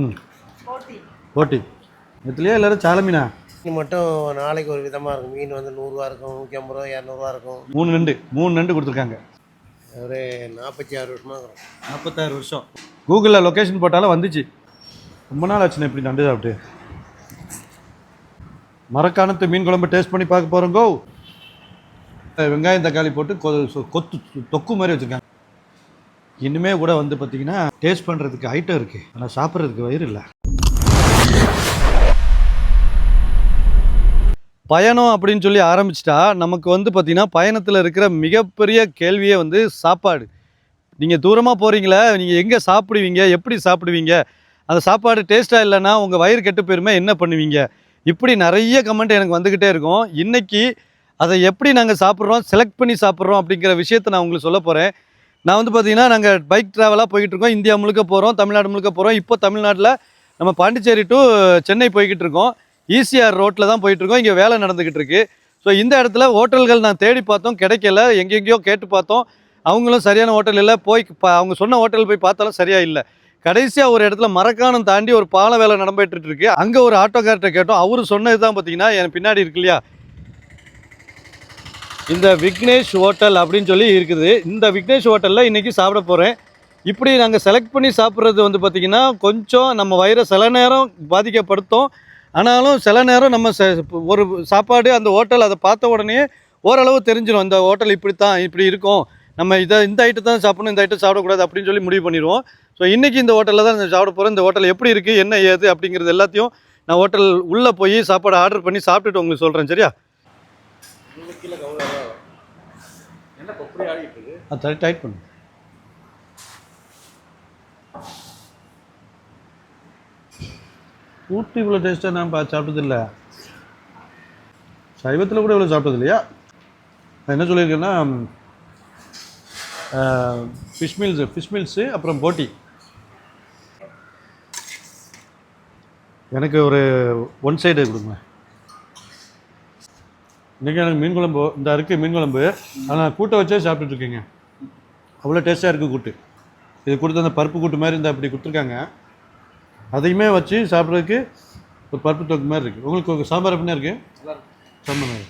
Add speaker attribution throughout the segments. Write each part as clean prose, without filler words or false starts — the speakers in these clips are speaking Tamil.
Speaker 1: ம் போட்டி இதுலையே எல்லாரும் சால மீனா
Speaker 2: மீன் மட்டும் நாளைக்கு ஒரு விதமாக இருக்கும். மீன் வந்து 100 இருக்கும், 150 ரூபா, 200 இருக்கும்.
Speaker 1: மூணு நண்டு கொடுத்துருக்காங்க.
Speaker 2: ஒரு 46 வருஷமாக இருக்கும்.
Speaker 1: 46 வருஷம். கூகுளில் லொக்கேஷன் போட்டாலும் வந்துச்சு. ரொம்ப நாள் ஆச்சுண்ணே இப்படி நண்டு சாப்பிட்டு. மரக்காணத்து மீன் குழம்பு டேஸ்ட் பண்ணி பார்க்க போகிறோங்கோ. வெங்காயம் தக்காளி போட்டு கொத்து தொக்கு மாதிரி வச்சுருக்காங்க. இன்னுமே கூட வந்து பார்த்தீங்கன்னா டேஸ்ட் பண்ணுறதுக்கு ஐட்டம் இருக்குது, ஆனால் சாப்பிட்றதுக்கு வயிறு இல்லை. பயணம் அப்படின்னு சொல்லி ஆரம்பிச்சிட்டா நமக்கு வந்து பார்த்திங்கன்னா பயணத்தில் இருக்கிற மிகப்பெரிய கேள்வியே வந்து சாப்பாடு. நீங்கள் தூரமாக போகிறீங்களா, நீங்கள் எங்கே சாப்பிடுவீங்க, எப்படி சாப்பிடுவீங்க, அந்த சாப்பாடு டேஸ்ட்டாக இல்லைன்னா உங்கள் வயிறு கெட்டு போயிருமே, என்ன பண்ணுவீங்க, இப்படி நிறைய கமெண்ட் எனக்கு வந்துக்கிட்டே இருக்கும். இன்றைக்கி அதை எப்படி நாங்கள் சாப்பிட்றோம், செலக்ட் பண்ணி சாப்பிட்றோம் அப்படிங்கிற விஷயத்தை நான் உங்களுக்கு சொல்ல போகிறேன். நான் வந்து பார்த்திங்கன்னா நாங்கள் பைக் ட்ராவலாக போய்கிட்டு இருக்கோம். இந்தியா முழுக்க போகிறோம், தமிழ்நாடு முழுக்க போகிறோம். இப்போ தமிழ்நாட்டில் நம்ம பாண்டிச்சேரி டு சென்னை போய்கிட்டு இருக்கோம். ஈசிஆர் ரோட்டில் தான் போயிட்டுருக்கோம். இங்கே வேலை நடந்துக்கிட்டு இருக்கு. ஸோ இந்த இடத்துல ஹோட்டல்கள் நான் தேடி பார்த்தோம், கிடைக்கல. எங்கெங்கேயோ கேட்டு பார்த்தோம், அவங்களும் சரியான ஹோட்டல் இல்லை. அவங்க சொன்ன ஹோட்டல் போய் பார்த்தாலும் சரியாக இல்லை. கடைசியாக ஒரு இடத்துல மரக்காணம் தாண்டி ஒரு பாலம் வேலை நடந்துட்டு இருக்கு. அங்கே ஒரு ஆட்டோக்கார்ட்ட கேட்டோம். அவரு சொன்னது தான் பார்த்தீங்கன்னா என் பின்னாடி இருக்கு இல்லையா, இந்த விக்னேஷ் ஹோட்டல் அப்படின்னு சொல்லி இருக்குது. இந்த விக்னேஷ் ஹோட்டலில் இன்றைக்கி சாப்பிட போகிறேன். இப்படி நாங்கள் செலக்ட் பண்ணி சாப்பிட்றது வந்து பார்த்திங்கன்னா கொஞ்சம் நம்ம வயிறை சில நேரம் பாதிக்கப்படுத்தும். ஆனாலும் சில நேரம் நம்ம ஒரு சாப்பாடு அந்த ஹோட்டல் அதை பார்த்த உடனே ஓரளவு தெரிஞ்சிடும், இந்த ஹோட்டல் இப்படி இருக்கும், நம்ம இந்த ஐட்டம் தான் சாப்பிடணும், இந்த ஐட்டம் சாப்பிடக்கூடாது அப்படின்னு சொல்லி முடிவு பண்ணிடுவோம். ஸோ இன்றைக்கி இந்த ஹோட்டலில் தான் சாப்பிட போகிறேன். இந்த ஹோட்டல் எப்படி இருக்குது, என்ன ஏது அப்படிங்கிறது எல்லாத்தையும் நான் ஹோட்டல் உள்ளே போய் சாப்பாடு ஆர்டர் பண்ணி சாப்பிட்டுட்டு உங்களுக்கு சொல்கிறேன். சரியா? அது டைட் பண்ணு. ஊட்டி இவ்வளோ டேஸ்ட்டாக நான் சாப்பிட்டதில்லை. சைவத்தில் கூட இவ்வளோ சாப்பிட்டது இல்லையா. நான் என்ன சொல்லியிருக்கேன்னா ஃபிஷ் மீல்ஸு அப்புறம் போட்டி. எனக்கு ஒரு ஒன் சைடு கொடுங்க. இன்றைக்கி எனக்கு மீன் குழம்பு இந்த இருக்குது, மீன் குழம்பு. ஆனால் கூட்டை வச்சே சாப்பிட்டுட்ருக்கீங்க, அவ்வளோ டேஸ்ட்டாக இருக்குது கூட்டு. இது கொடுத்து அந்த பருப்பு கூட்டு மாதிரி இந்த அப்படி கொடுத்துருக்காங்க. அதையுமே வச்சு சாப்பிட்றதுக்கு ஒரு பருப்பு தொக்கு மாதிரி இருக்குது. உங்களுக்கு சாம்பார் எப்படின்னா இருக்குது, சாம்பார்.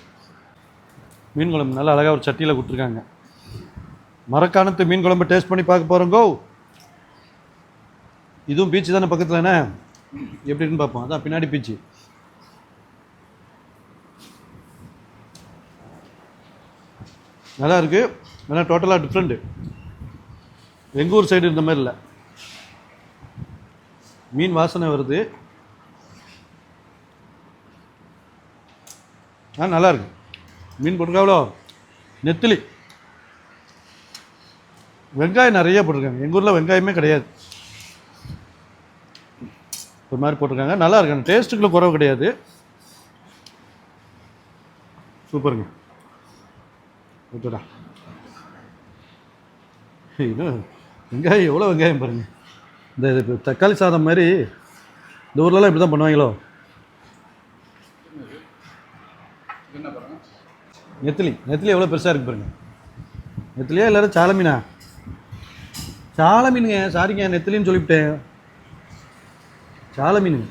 Speaker 1: மீன் குழம்பு நல்லா அழகாக ஒரு சட்டியில் கொடுத்துருக்காங்க. மரக்காணத்து மீன் குழம்பு டேஸ்ட் பண்ணி பார்க்க போகிறோங்கோ. இதுவும் பீச்சு தானே பக்கத்தில், என்ன எப்படி இருக்குன்னு பார்ப்போம். அதான் பின்னாடி பீச்சு. நல்லா இருக்குது, ஆனால் டோட்டலாக டிஃப்ரெண்ட்டு. எங்கள் ஊர் சைடு இருந்த மாதிரி இல்லை. மீன் வாசனை வருது. நல்லா இருக்கு. மீன் போட்டிருக்காவளோ, நெத்திலி. வெங்காயம் நிறைய போட்டிருக்காங்க. எங்கள் ஊரில் வெங்காயமே கிடையாது, ஒரு மாதிரி போட்டிருக்காங்க. நல்லா இருக்கு, அந்த டேஸ்ட்டுக்குள்ள குறவு கிடையாது. சூப்பருங்க. ஓகேடா. இன்னும் வெங்காயம் எவ்வளோ வெங்காயம் பாருங்கள். இந்த தக்காளி சாதம் மாதிரி இந்த ஊர்லலாம் இப்படி தான் பண்ணுவாங்களோ. நெத்திலி எவ்வளோ பெருசாக இருக்குது பாருங்க. நெத்திலியா எல்லாரும் சால மீனா? சால மீனுங்க, சாரிங்க, நெத்திலின்னு சொல்லிவிட்டேன். சால மீன்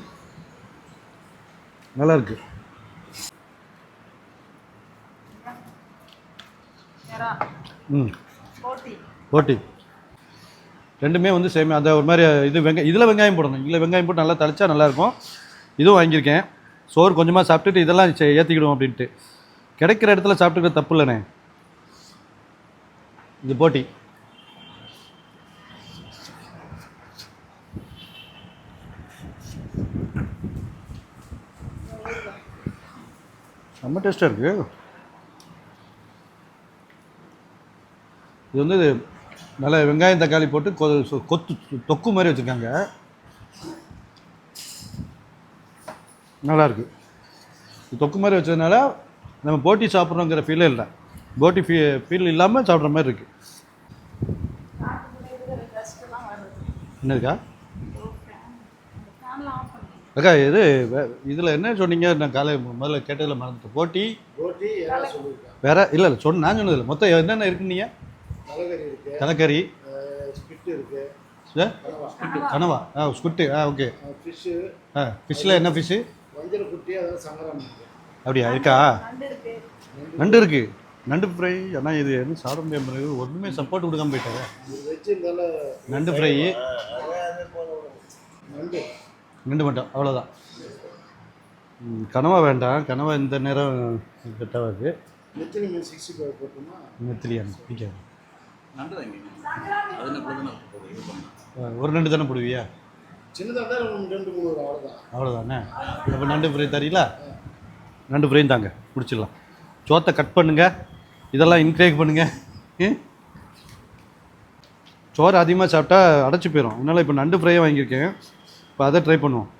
Speaker 1: நல்லா இருக்கு. போட்டி ரெண்டுமே வந்து சேம். அந்த ஒரு மாதிரி இதில் வெங்காயம் போடணும். இதில் வெங்காயம் போட்டு நல்லா தளிச்சா நல்லாயிருக்கும். இதுவும் வாங்கியிருக்கேன். சோறு கொஞ்சமாக சாப்பிட்டுட்டு இதெல்லாம் ஏற்றிக்கிடுவோம் அப்படின்ட்டு. கிடைக்கிற இடத்துல சாப்பிட்டுக்கிற தப்பு இல்லைண்ணே. இது போட்டி. ரொம்ப டேஸ்ட்டாக இருக்குது. இது வந்து நல்லா வெங்காயம் தக்காளி போட்டு கொத்து தொக்கு மாதிரி வச்சுருக்காங்க. நல்லாயிருக்கு. தொக்கு மாதிரி வச்சதுனால நம்ம போட்டி சாப்பிட்றோங்கிற ஃபீலே இல்லை. போட்டி ஃபீல் இல்லாமல் சாப்பிட்ற மாதிரி இருக்குது. என்னதுக்கா அக்கா, இதில் என்ன சொன்னீங்க? நான் முதல்ல கேட்டதில் மறந்துட்டேன். போட்டி வேற இல்லை நான் சொன்னதில்லை. மொத்தம் என்னென்ன இருக்குன்னீங்க? தலைக்கறி, சார் கனவா ஸ்குட்டு ஓகே.
Speaker 3: ஃபிஷ்ஷு,
Speaker 1: ஃபிஷ்ஷில் என்ன ஃபிஷ்ஷு?
Speaker 3: வஞ்சர குட்டி, அதாவது சங்கரா மீன்.
Speaker 1: அப்படியா இருக்கா? நண்டு இருக்குது. நண்டு ஃப்ரை. ஆனால் இது என்ன சாப்பிட முடியாது, ஒன்றுமே சப்போர்ட் கொடுக்காம போயிட்டாங்க.
Speaker 3: வெஜ்ஜு இருந்தாலும்
Speaker 1: நண்டு ஃப்ரை,
Speaker 3: நண்டு
Speaker 1: நண்டு மட்டும் அவ்வளோதான். கனவா வேண்டாம், கனவா இந்த நேரம் கெட்டாவது.
Speaker 3: நெத்திலி மீன் 65 போட்டோமா?
Speaker 1: நெத்திலியா பிடிக்காது.
Speaker 4: நண்டு தான் இங்கே அது என்ன பிரச்சனை இது பண்ணலாம்.
Speaker 1: ஒரு நண்டு தானே போடுவியா?
Speaker 3: சின்னதாக இருந்தால் 2-3 வரும், அவ்வளோதான்.
Speaker 1: அவ்வளோதானே. இப்போ நண்டு ஃப்ரை தரீங்களா? நண்டு ஃப்ரையும் தாங்க, பிடிச்சிடலாம். சோத்தை கட் பண்ணுங்க, இதெல்லாம் இன்க்ரேக் பண்ணுங்க. சோறு அதிகமாக சாப்பிட்டா அடைச்சி போயிடும். அதனால் இப்போ நண்டு ஃப்ரையை வாங்கியிருக்கேன். இப்போ அதை ட்ரை பண்ணுவோம்.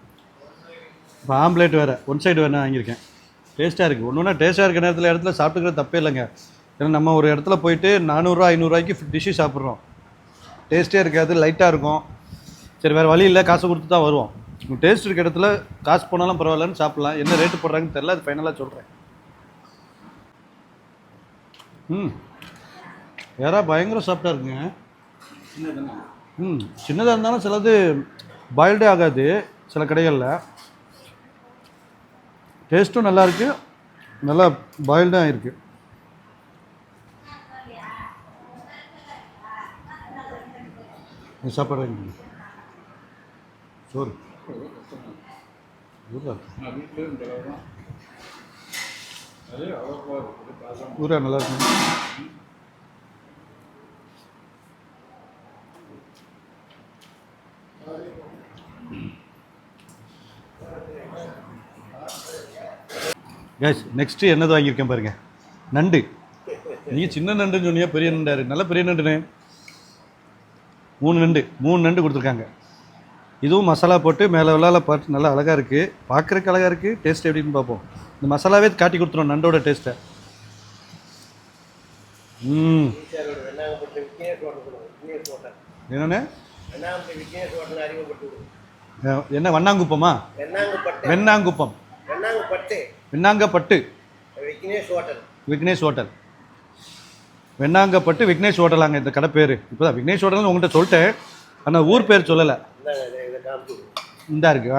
Speaker 1: இப்போ ஆம்லேட் வேறு ஒன் சைடு வேணா வாங்கியிருக்கேன். டேஸ்ட்டாக இருக்குது. ஒன்று ஒன்றா டேஸ்ட்டாக இருக்கிற இடத்துல சாப்பிட்டுக்கிறது தப்பே இல்லைங்க. ஏன்னா நம்ம ஒரு இடத்துல போயிட்டு 400 500 டிஷ்ஷு சாப்பிட்றோம். டேஸ்ட்டே இருக்காது, லைட்டாக இருக்கும். சரி வேறு வழி இல்லை, காசு கொடுத்து தான் வருவோம். டேஸ்ட் இருக்க இடத்துல காசு போனாலும் பரவாயில்லன்னு சாப்பிட்லாம். என்ன ரேட்டு போடுறாங்கன்னு தெரில, அது ஃபைனலாக சொல்கிறேன். வேற பயங்கர சாஃப்டாக இருக்குங்க. சின்னதாக இருந்தாலும் சிலது பாயில்டே ஆகாது சில கடைகளில். டேஸ்ட்டும் நல்லா இருக்கு, நல்லா பாயில்டாக இருக்குது. சாப்பாடு சோறு ஊரா நல்லா இருக்கும். கேஸ் நெக்ஸ்ட்டு என்னது வாங்கியிருக்கேன் பாருங்கள், நண்டு. நீங்கள் சின்ன நண்டுன்னு சொன்னீங்க, பெரிய நண்டாக இருக்குது. நல்ல பெரிய நண்டுண்ணே. 3 நண்டு கொடுத்துருக்காங்க. இதுவும் மசாலா போட்டு மேலே விளால பார்த்து நல்லா அழகாக இருக்குது, பார்க்குறக்கு அழகாக இருக்குது. டேஸ்ட் எப்படின்னு பார்ப்போம். இந்த மசாலாவே காட்டி கொடுத்துரும் நண்டோட டேஸ்ட்டை. என்னண்ணே? என்ன வண்ணாங்குப்பமா? வெண்ணாங்குப்பம், வெண்ணாங்கப்பட்டு, விக்னேஷ் ஹோட்டல். வெண்ணாங்கப்பட்டு விக்னேஷ் ஹோட்டலாங்க இந்த கடை பேர். இப்போ தான் விக்னேஷ் ஹோட்டல்னு உங்கள்கிட்ட சொல்லிட்டேன், ஆனால் ஊர் பேர் சொல்லலை. இந்தா இருக்கு.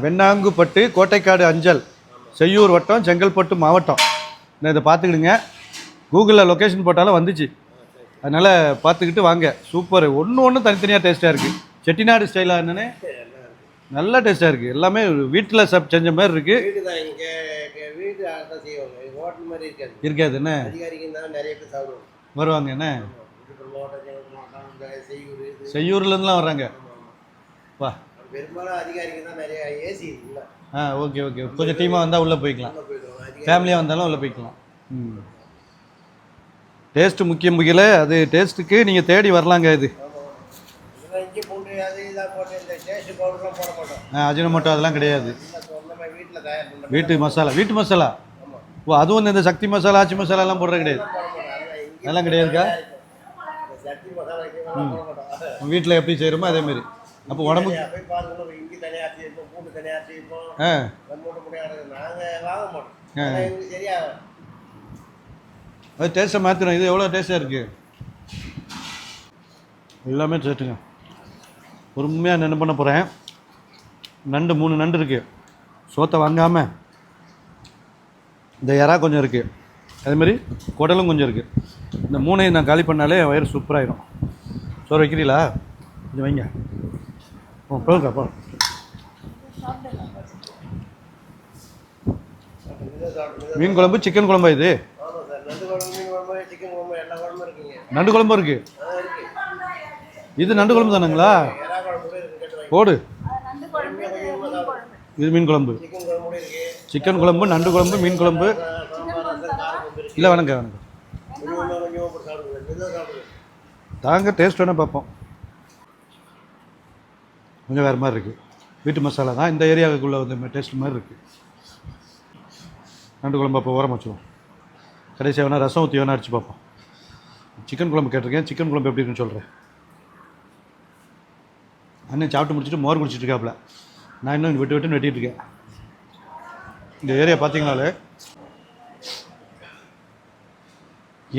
Speaker 1: வெண்ணாங்குப்பட்டு, கோட்டைக்காடு அஞ்சல், செய்யூர் வட்டம், செங்கல்பட்டு மாவட்டம். நான் இதை பார்த்துக்கிடுங்க, கூகுளில் லொக்கேஷன் போட்டாலும் வந்துச்சு. அதனால் பார்த்துக்கிட்டு வாங்க. சூப்பர். ஒன்று தனித்தனியாக டேஸ்ட்டாக இருக்குது. செட்டிநாடு ஸ்டைலாக என்னென்னு நல்லா டேஸ்ட்டாக இருக்குது. எல்லாமே வீட்டில் செஞ்ச மாதிரி இருக்குது. இருக்காது என்ன? வருவாங்க என்ன? செய்யூர்லேருந்துலாம் வர்றாங்க. வா ஓகே ஓகே. கொஞ்சம் டீமாக வந்தால் உள்ளே போய்க்கலாம், ஃபேமிலியாக வந்தாலும் உள்ளே போய்க்கலாம். டேஸ்ட்டு முக்கியம் முக்கியல, அது டேஸ்ட்டுக்கு நீங்கள் தேடி வரலாங்க. இது அஜினமோட்டோ அதெல்லாம் கிடையாது. வீட்டு மசாலா. ஓ அதுவும் இந்த சக்தி மசாலா, ஆச்சி மசாலாலாம் போடுறது கிடையாது. அதெல்லாம் கிடையாதுக்கா. வீட்டில் எப்படி செய்கிறோமோ அதேமாரி. அப்போ உடம்புக்கு அது டேஸ்ட்டை மாற்றிடும். இது எவ்வளோ டேஸ்ட்டாக இருக்குது. எல்லாமே சேர்த்துங்க. பொறுமையாக என்ன பண்ண போகிறேன். நண்டு 3 நண்டு இருக்குது. சோத்தை வாங்காமல் இந்த இறா கொஞ்சம் இருக்குது, அதேமாதிரி குடலும் கொஞ்சம் இருக்குது. இந்த 3ஐயும் நான் காலி பண்ணாலே வயிறு சூப்பராகிடும். சோறு வைக்கிறீங்களா? கொஞ்சம் வைங்க. போதுக்கா. மீன் குழம்பு, சிக்கன் குழம்பா? இது நண்டு குழம்பு இருக்கு. இது நண்டு குழம்பு தானுங்களா? போடு. இது மீன் குழம்பு, சிக்கன் குழம்பு, நண்டு குழம்பு, மீன் குழம்பு. இல்லை வணக்கம் தாங்க. டேஸ்ட் வேணால் பார்ப்போம். கொஞ்சம் வேறு மாதிரி இருக்குது. வீட்டு மசாலா தான், இந்த ஏரியாவுக்குள்ளே வந்து டேஸ்ட் மாதிரி இருக்குது. நண்டு குழம்பு அப்போ ஓரம் வச்சுருவோம். கடைசியாக வேணால் ரசம் ஊற்றி வேணா அடிச்சு பார்ப்போம். சிக்கன் குழம்பு கேட்டிருக்கேன், சிக்கன் குழம்பு எப்படி இருக்குன்னு சொல்கிறேன். அண்ணன் சாப்பிட்டு முடிச்சுட்டு மோர் குடிச்சிட்டு இருக்காப்புல. நான் இன்னும் வெட்டுன்னு வெட்டிகிட்டு இருக்கேன். இந்த ஏரியா பார்த்தீங்கனாலே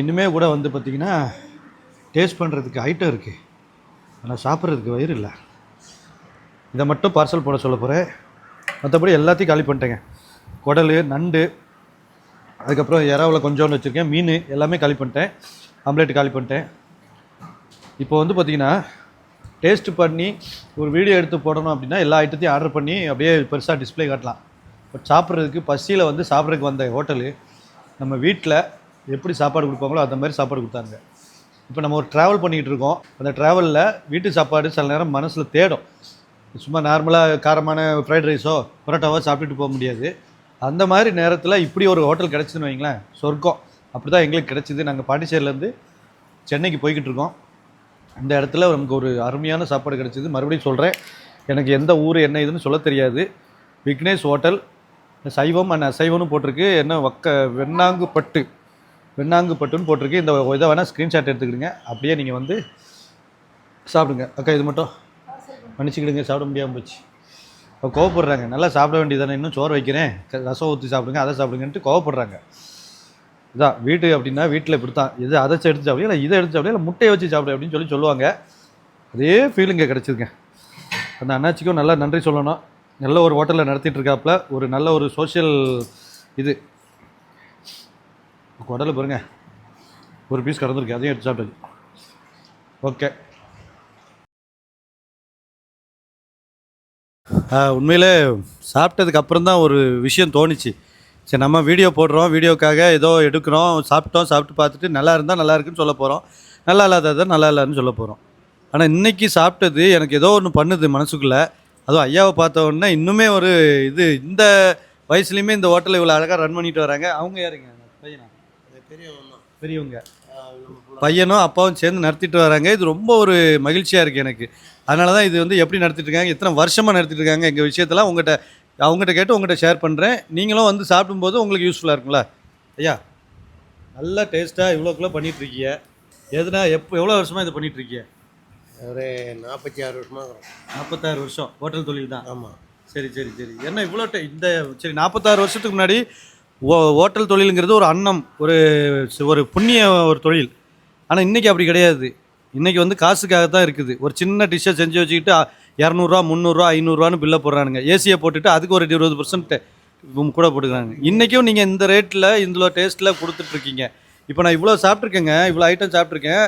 Speaker 1: இன்னுமே கூட வந்து பார்த்திங்கன்னா டேஸ்ட் பண்ணுறதுக்கு ஐட்டம் இருக்குது, ஆனால் சாப்பிட்றதுக்கு வயிறு இல்லை. இதை மட்டும் பார்சல் போட சொல்ல போகிறேன். மற்றபடி எல்லாத்தையும் காலி பண்ணிட்டேங்க. குடல், நண்டு, அதுக்கப்புறம் இறாவில் கொஞ்சோண்டு வச்சுருக்கேன், மீன் எல்லாமே காலி பண்ணிட்டேன், ஆம்லேட்டு காலி பண்ணிட்டேன். இப்போ வந்து பார்த்திங்கன்னா டேஸ்ட் பண்ணி ஒரு வீடியோ எடுத்து போடணும் அப்படின்னா எல்லா ஐட்டத்தையும் ஆர்டர் பண்ணி அப்படியே பெருசாக டிஸ்பிளே காட்டலாம். பட் சாப்பிட்றதுக்கு பசியில் வந்து சாப்பிட்றதுக்கு வந்த ஹோட்டலு நம்ம வீட்டில் எப்படி சாப்பாடு கொடுப்பாங்களோ அந்த மாதிரி சாப்பாடு கொடுத்தாங்க. இப்போ நம்ம ஒரு ட்ராவல் பண்ணிக்கிட்டு இருக்கோம். அந்த ட்ராவலில் வீட்டு சாப்பாடு சில நேரம் மனசில் தேடும். சும்மா நார்மலாக காரமான ஃப்ரைட் ரைஸோ பரோட்டாவோ சாப்பிட்டுட்டு போக முடியாது. அந்த மாதிரி நேரத்தில் இப்படி ஒரு ஹோட்டல் கிடச்சிதுன்னு வைங்களேன், சொர்க்கம். அப்படி தான் எங்களுக்கு கிடச்சிது. நாங்கள் பாண்டிச்சேரியிலேருந்து சென்னைக்கு போய்கிட்டு இருக்கோம். இந்த இடத்துல நமக்கு ஒரு அருமையான சாப்பாடு கிடச்சிது. மறுபடியும் சொல்கிறேன், எனக்கு எந்த ஊர் என்ன இதுன்னு சொல்ல தெரியாது. விக்னேஷ் ஹோட்டல், சைவம் அண்ட் அசைவம்னு போட்டிருக்கு. என்ன வெண்ணாங்குப்பட்டுன்னு போட்டிருக்கு. இந்த இதை வேணால் ஸ்க்ரீன்ஷாட் எடுத்துக்கிடுங்க. அப்படியே நீங்கள் வந்து சாப்பிடுங்க. அக்கா இது மட்டும் மன்னிச்சிக்கிடுங்க, சாப்பிட முடியாமல் போச்சு. இப்போ கோவப்படுறாங்க. நல்லா சாப்பிட வேண்டியதானே, இன்னும் சோறு வைக்கிறேன், ரசம் ஊற்றி சாப்பிடுங்க, அதை சாப்பிடுங்கன்ட்டு கோவப்படுறாங்க. இதான் வீட்டு அப்படின்னா வீட்டில் இப்படி தான், எது அதை எடுத்து சாப்பிடு, இல்லை இதை எடுத்து சாப்பிடு, இல்லை முட்டையை வச்சு சாப்பிடு அப்படின்னு சொல்லுவாங்க. அதே ஃபீலிங்க கிடச்சிருங்க. அந்த அண்ணாச்சிக்கும் நல்லா நன்றி சொல்லணும். நல்ல ஒரு ஹோட்டலில் நடத்திட்டு இருக்காப்புல, ஒரு நல்ல ஒரு சோஷியல் இது. குடலை பாருங்க, ஒரு பீஸ் கடந்திருக்கு, அதையும் எடுத்து சாப்பிட்டு. ஓகே, உண்மையிலே சாப்பிட்டதுக்கு அப்புறம் தான் ஒரு விஷயம் தோணுச்சு. சரி, நம்ம வீடியோ போடுறோம், வீடியோக்காக ஏதோ எடுக்கிறோம், சாப்பிட்டு பார்த்துட்டு நல்லா இருந்தால் நல்லா இருக்குன்னு சொல்ல போகிறோம், நல்லா இல்லாததை நல்லா இல்லைன்னு சொல்ல போகிறோம். ஆனால் இன்றைக்கி சாப்பிட்டது எனக்கு ஏதோ ஒன்று பண்ணுது மனசுக்குள்ளே. அதுவும் ஐயாவை பார்த்த உடனே இன்னுமே ஒரு இது, இந்த வயசுலேயுமே இந்த ஹோட்டலை இவ்வளோ அழகாக ரன் பண்ணிட்டு வராங்க. அவங்க யாருங்க? பையனா? பெரியவங்க. பையனும் அப்பாவும் சேர்ந்து நடத்திட்டு வராங்க. இது ரொம்ப ஒரு மகிழ்ச்சியாக இருக்குது எனக்கு. அதனால தான் இது வந்து எப்படி நடத்திட்டு இருக்காங்க, எத்தனை வருஷமாக நடத்திட்டு இருக்காங்க, எங்கள் விஷயத்தெல்லாம் அவங்ககிட்ட கேட்டு உங்கள்கிட்ட ஷேர் பண்ணுறேன். நீங்களும் வந்து சாப்பிடும்போது உங்களுக்கு யூஸ்ஃபுல்லாக இருக்குங்களா? ஐயா நல்லா டேஸ்ட்டாக இவ்வளோக்குள்ளே பண்ணிகிட்ருக்கீங்க. எதுனா எவ்வளோ வருஷமாக இதை பண்ணிகிட்ருக்கீங்க?
Speaker 2: ஒரு 46 வருஷமாக இருக்கும்.
Speaker 1: 46 வருஷம் ஹோட்டல் தொழில் தான்.
Speaker 2: ஆமாம்.
Speaker 1: சரி. என்ன இவ்வளோ இந்த சரி 46 வருஷத்துக்கு முன்னாடி ஹோட்டல் தொழிலுங்கிறது ஒரு அன்னம், ஒரு புண்ணிய ஒரு தொழில். ஆனால் இன்றைக்கி அப்படி கிடையாது. இன்றைக்கி வந்து காசுக்காக தான் இருக்குது. ஒரு சின்ன டிஷ்ஷை செஞ்சு வச்சுக்கிட்டு 200 300 500 பில்லை போடுறானுங்க. ஏசியை போட்டுட்டு அதுக்கு ஒரு 20% கூட போட்டுக்கிறாங்க. இன்றைக்கும் நீங்கள் இந்த ரேட்டில் இவ்வளோ டேஸ்ட்டில் கொடுத்துட்ருக்கீங்க. இப்போ நான் இவ்வளோ சாப்பிட்ருக்கேங்க, இவ்வளோ ஐட்டம் சாப்பிட்ருக்கேன்.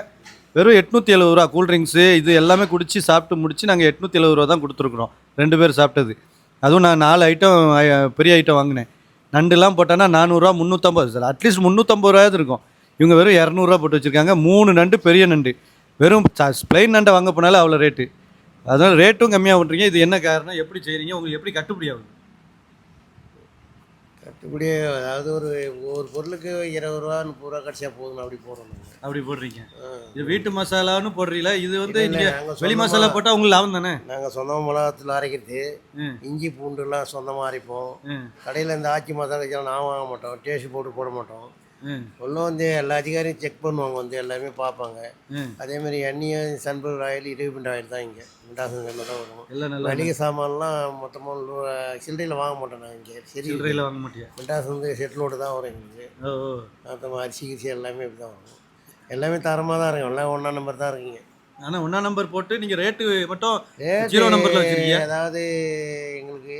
Speaker 1: வெறும் 870 ரூபா. கூல்ட்ரிங்க்ஸு இது எல்லாமே குடித்து சாப்பிட்டு முடிச்சு நாங்கள் 870 ரூபா தான் கொடுத்துருக்குறோம் 2 பேர் சாப்பிட்டது. அதுவும் நான் 4 ஐட்டம் பெரிய ஐட்டம் வாங்கினேன். நண்டுலாம் போட்டோன்னா 400 350, அட்லீஸ்ட் 350 ரூபாயாவது இருக்கும். இவங்க வெறும் 200 போட்டு வச்சுருக்காங்க. 3 நண்டு, பெரிய நண்டு. வெறும் பிளைன் நண்டை வாங்க போனாலும் அவ்வளோ ரேட்டு. அதனால் ரேட்டும் கம்மியாக பண்ணுறீங்க. இது என்ன காரணம், எப்படி செய்கிறீங்க, உங்களுக்கு எப்படி கட்டுப்படி ஆகுது?
Speaker 2: கட்டுப்படி அதாவது ஒரு பொருளுக்கு 20 ரூபா 30 ரூபா கடைசியாக போதும், அப்படி போடணும்.
Speaker 1: அப்படி போடுறீங்க. இது வீட்டு மசாலான்னு போடுறீங்களா? இது வந்து நீங்கள் வெளி மசாலா போட்டால் உங்களுக்கு லாபம் தானே?
Speaker 2: நாங்கள் சொந்தமாக மிளகாத்தில் அரைக்கிறது, இஞ்சி பூண்டுலாம் சொந்தமாக அரைப்போம். கடையில் இந்த ஆச்சி மசாலா நான் வாங்க மாட்டோம், டேஸ்ட் போட மாட்டோம். ஒன்றும் வந்து எல்லா அதிகாரியும் செக் பண்ணுவாங்க, வந்து எல்லாமே பார்ப்பாங்க. அதேமாதிரி எண்ணெயும் சன்ஃப்ளவர் ஆயில், இரிபண்ட் ஆயில் தான் இங்கே மிண்டாசன் தான் வரும். மளிகை சாமான்லாம் மொத்தமாக சில்லறையில் வாங்க மாட்டோம். நான் இங்கே சரி
Speaker 1: சில்லறையில் வாங்க மாட்டேன்.
Speaker 2: மிண்டாசன் வந்து செட்டிலோடு தான் வரும் எங்களுக்கு. மொத்தமாக அரிசி கிரிசி எல்லாமே இப்படி தான் வரும். எல்லாமே தரமாக தான் இருக்கும், எல்லாம் 1ஆம் நம்பர் தான் இருக்குங்க.
Speaker 1: ஆனால் 1ஆம் நம்பர் போட்டு நீங்கள் ரேட்டு மட்டும் 0 நம்பரில் வச்சுருக்கீங்க.
Speaker 2: அதாவது எங்களுக்கு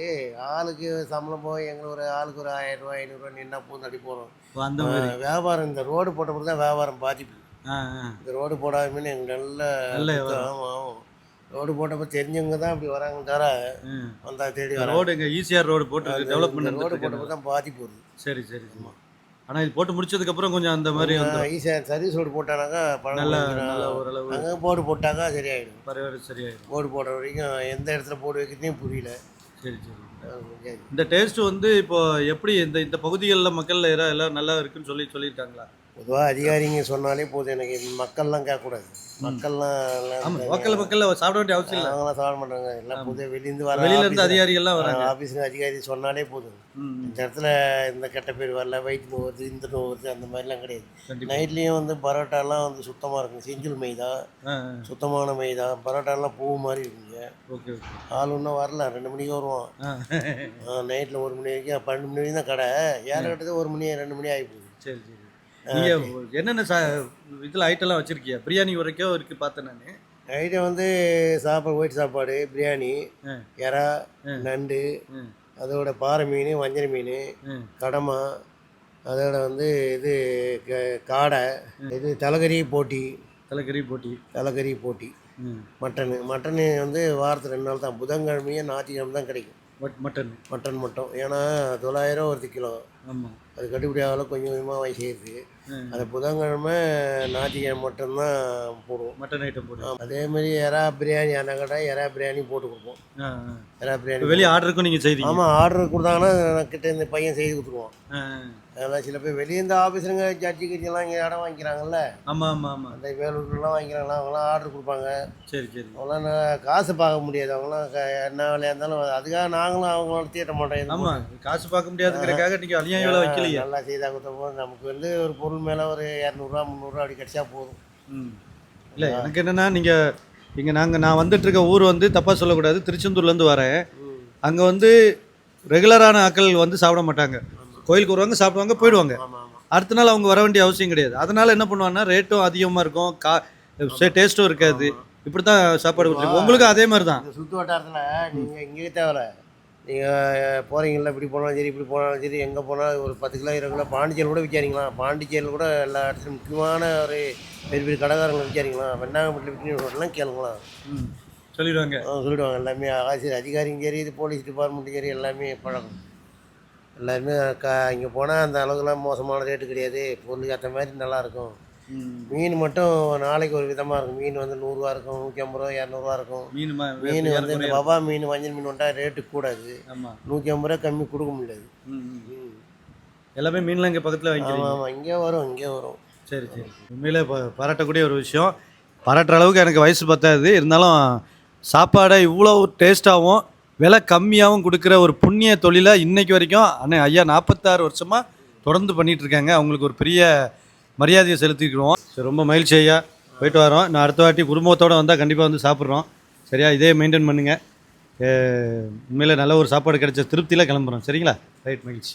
Speaker 2: ஆளுக்கு சம்பளம் போய் எங்களுக்கு ஒரு ஆளுக்கு ஒரு 1000 ரூபா 500 ரூபா நின்னா போதும், அப்படி போகிறோம். அந்த வியாபாரம் இந்த ரோடு போட்டப்படி தான் வியாபாரம் பாதிப்பு. இந்த ரோடு போடாமல் எங்களுக்கு நல்ல ஆமாம், ரோடு போட்டப்போ தெரிஞ்சவங்க தான் அப்படி வராங்க தவிர வந்தா தேடி வர
Speaker 1: ரோடு எங்கள் ஈசிஆர் ரோடு போட்டு டெவலப்மெண்ட்
Speaker 2: ரோடு போட்டப்போ தான் பாதிப்பு வருது.
Speaker 1: சரி. ஆமாம். ஆனால் இது போட்டு முடிச்சதுக்கப்புறம் கொஞ்சம் அந்த மாதிரி
Speaker 2: ஈஸியாக சர்வீஸ் ரோடு போட்டானாக்கா
Speaker 1: நல்ல ஓரளவு
Speaker 2: அங்கே போர்டு போட்டாக்கா சரியாயிடும்.
Speaker 1: சரியாயிடும்.
Speaker 2: போர்டு போடுற வரைக்கும் எந்த இடத்துல போர்டு வைக்கிறதையும் புரியல.
Speaker 1: சரி. இந்த டேஸ்ட் வந்து இப்போ எப்படி இந்த பகுதிகளில் மக்கள் எல்லாம் நல்லா இருக்குன்னு சொல்லியிருக்காங்களா?
Speaker 2: பொதுவாக அதிகாரிங்க சொன்னாலே போதும், எனக்கு மக்கள்லாம் கேட்கக்கூடாது.
Speaker 1: மக்கள் சாப்பிட வேண்டிய அவசியம் இல்லை.
Speaker 2: அவங்களாம் சாப்பிட மாட்டாங்க. எல்லாம் புதிய
Speaker 1: வெளியிலேருந்து அதிகாரிகள்லாம் வராங்க.
Speaker 2: ஆஃபீஸுக்கு அதிகாரி சொன்னாலே போதும். இந்த இடத்துல இந்த கெட்ட பேர் வரல, வயிற்று நோய் வருது, இந்த நோய் வருது, அந்த மாதிரிலாம் கிடையாது. நைட்லேயும் வந்து பரோட்டாலாம் வந்து சுத்தமாக இருக்குங்க. செஞ்சில் மைதா, சுத்தமான மைதா. பரோட்டாலாம் பூ மாதிரி இருக்குங்க.
Speaker 1: ஓகே.
Speaker 2: ஆள் ஒன்றும் வரல, 2 மணிக்கு வருவோம். நைட்டில் 1 மணி வரைக்கும் 12 மணி வரைக்கும் தான் கடை. ஏற கட்டது 1 மணி 2 மணி ஆகி போகுது.
Speaker 1: சரி. நீங்கள் என்னென்ன இதில் ஐட்டம்லாம் வச்சுருக்கீங்க? பிரியாணி வரைக்கும் இருக்குது பார்த்தேன் நான்.
Speaker 2: ஐட்டம் வந்து சாப்பாடு, ஒயிட் சாப்பாடு, பிரியாணி, எறா, நண்டு, அதோட பாறை மீன், வஞ்சர மீன், கடமா, அதோட வந்து இது காடை, இது தலைக்கறி போட்டி, தலைக்கறி போட்டி, மட்டனு வந்து வாரத்தில் 2 நாள் தான், புதன்கிழமையும் ஞாயிற்றுக்கிழமை தான் கிடைக்கும் மட்டன் மட்டும். ஏன்னா 900 வருது கிலோ.
Speaker 1: ஆமாம்,
Speaker 2: அது கட்டுப்படி ஆகல, கொஞ்சம் கொஞ்சமாக வாங்கி செய்யுது. அது புதன்கிழமை ஞாயிற்றுக்கிழமை மட்டும்தான் போடுவோம்
Speaker 1: மட்டன் ஐட்டம் போடுவோம்.
Speaker 2: அதே மாதிரி எறா பிரியாணி அந்த கடை எறா பிரியாணி போட்டு கொடுப்போம். எறா பிரியாணி
Speaker 1: வெளியே ஆர்டருக்கும் நீங்கள் செய்வீங்க?
Speaker 2: ஆமாம், ஆர்டர் கொடுத்தாங்கன்னா கிட்ட இந்த பையன் செய்து கொடுத்துருவோம். அதெல்லாம் சில பேர் வெளியே இந்த ஆஃபீஸருங்க ஜட்ஜி கிட்டலாம் இங்கே இடம் வாங்கிக்கிறாங்கல்ல.
Speaker 1: ஆமாம்,
Speaker 2: அந்த வேலூர்லாம் வாங்கிக்கிறாங்களா, அவங்களாம் ஆர்டர் கொடுப்பாங்க.
Speaker 1: சரி.
Speaker 2: அவங்களாம் காசு பார்க்க முடியாது. அவங்களாம் என்ன வேலையாக இருந்தாலும் அதுக்காக நாங்களும் அவங்களோட தீட்ட மாட்டோம்.
Speaker 1: ஆமாம், காசு பார்க்க முடியாதுங்கிறதுக்காக நீங்கள் அநியாயம் வைக்கலையே.
Speaker 2: நல்லா செய்தா கொடுத்தப்போ நமக்கு வந்து ஒரு பொருள் மேலே ஒரு 200 300 அப்படி கிடைச்சா போதும்.
Speaker 1: இல்லை, எனக்கு என்னென்னா நீங்கள் நான் வந்துட்டு இருக்க ஊர் வந்து தப்பாக சொல்லக்கூடாது, திருச்செந்தூர்லேருந்து வரேன். அங்கே வந்து ரெகுலரான ஆட்கள் வந்து சாப்பிட மாட்டாங்க. கோயிலுக்கு வருவாங்க, சாப்பிடுவாங்க, போயிடுவாங்க. அடுத்த நாள் அவங்க வர வேண்டிய அவசியம் கிடையாது. அதனால் என்ன பண்ணுவாங்கன்னா ரேட்டும் அதிகமாக இருக்கும், டேஸ்ட்டும் இருக்காது. இப்படி தான் சாப்பாடு கொடுத்துருக்கோம். உங்களுக்கும் அதே மாதிரி தான்.
Speaker 2: சுற்று வட்டாரத்தில் நீங்கள் இங்கே தேவை, நீங்கள் போகிறீங்களா, இப்படி போனாலும் சரி இப்படி போனாலும் சரி, எங்கே போனாலும் ஒரு 10 கிலோ 20 கிலோ பாண்டிச்சேரி கூட விற்காதீங்களா. பாண்டிச்சேரியில் கூட எல்லா இடத்துலையும் முக்கியமான ஒரு பெரிய பெரிய கடைக்காரங்களை விற்காதீங்களா. வெண்ணாங்கப்பட்டில் விற்கணும் கேளுங்களா,
Speaker 1: சொல்லிடுவாங்க.
Speaker 2: சொல்லிவிடுவாங்க. எல்லாமே ஆசிரியர் அதிகாரியும் சரி, இது போலீஸ் டிபார்ட்மெண்ட்டும் சரி, எல்லாமே பழக்கம். எல்லாருமே இங்கே போனால் அந்த அளவுக்குலாம் மோசமான ரேட்டு கிடையாது, பொருளுக்கு ஏற்ற மாதிரி நல்லாயிருக்கும். மீன் மட்டும் நாளைக்கு ஒரு விதமாக இருக்கும். மீன் வந்து 100 ரூபா இருக்கும், 150 ரூபா, 200 ரூபா இருக்கும். மீன் வந்து இந்த வவா மீன், வஞ்சல் மீன் வந்தால் ரேட்டு கூடாது. 150 ரூபா கம்மி கொடுக்க முடியாது.
Speaker 1: எல்லாமே மீன்லாம் இங்கே பக்கத்தில் வாங்கிக்கலாம்.
Speaker 2: ஆமாம், இங்கே வரும்.
Speaker 1: சரி. உண்மையிலே பாராட்டக்கூடிய ஒரு விஷயம். பாராட்டுற அளவுக்கு எனக்கு வயசு பத்தாது, இருந்தாலும் சாப்பாடை இவ்வளோ டேஸ்ட்டாகவும் விலை கம்மியாகவும் கொடுக்குற ஒரு புண்ணிய தொழிலை இன்னைக்கு வரைக்கும் ஐயா 46 வருஷமாக தொடர்ந்து பண்ணிகிட்ருக்காங்க. அவங்களுக்கு ஒரு பெரிய மரியாதையை செலுத்திக்கிறோம். சரி, ரொம்ப மகிழ்ச்சி ஐயா. போயிட்டு வரோம். நான் அடுத்த வாட்டி குடும்பத்தோடு வந்தால் கண்டிப்பாக வந்து சாப்பிட்றோம். சரியா? இதே மெயின்டைன் பண்ணுங்கள். உண்மையில் நல்ல ஒரு சாப்பாடு கிடைச்ச திருப்தியில் கிளம்புறோம். சரிங்களா? ரைட், மகிழ்ச்சி.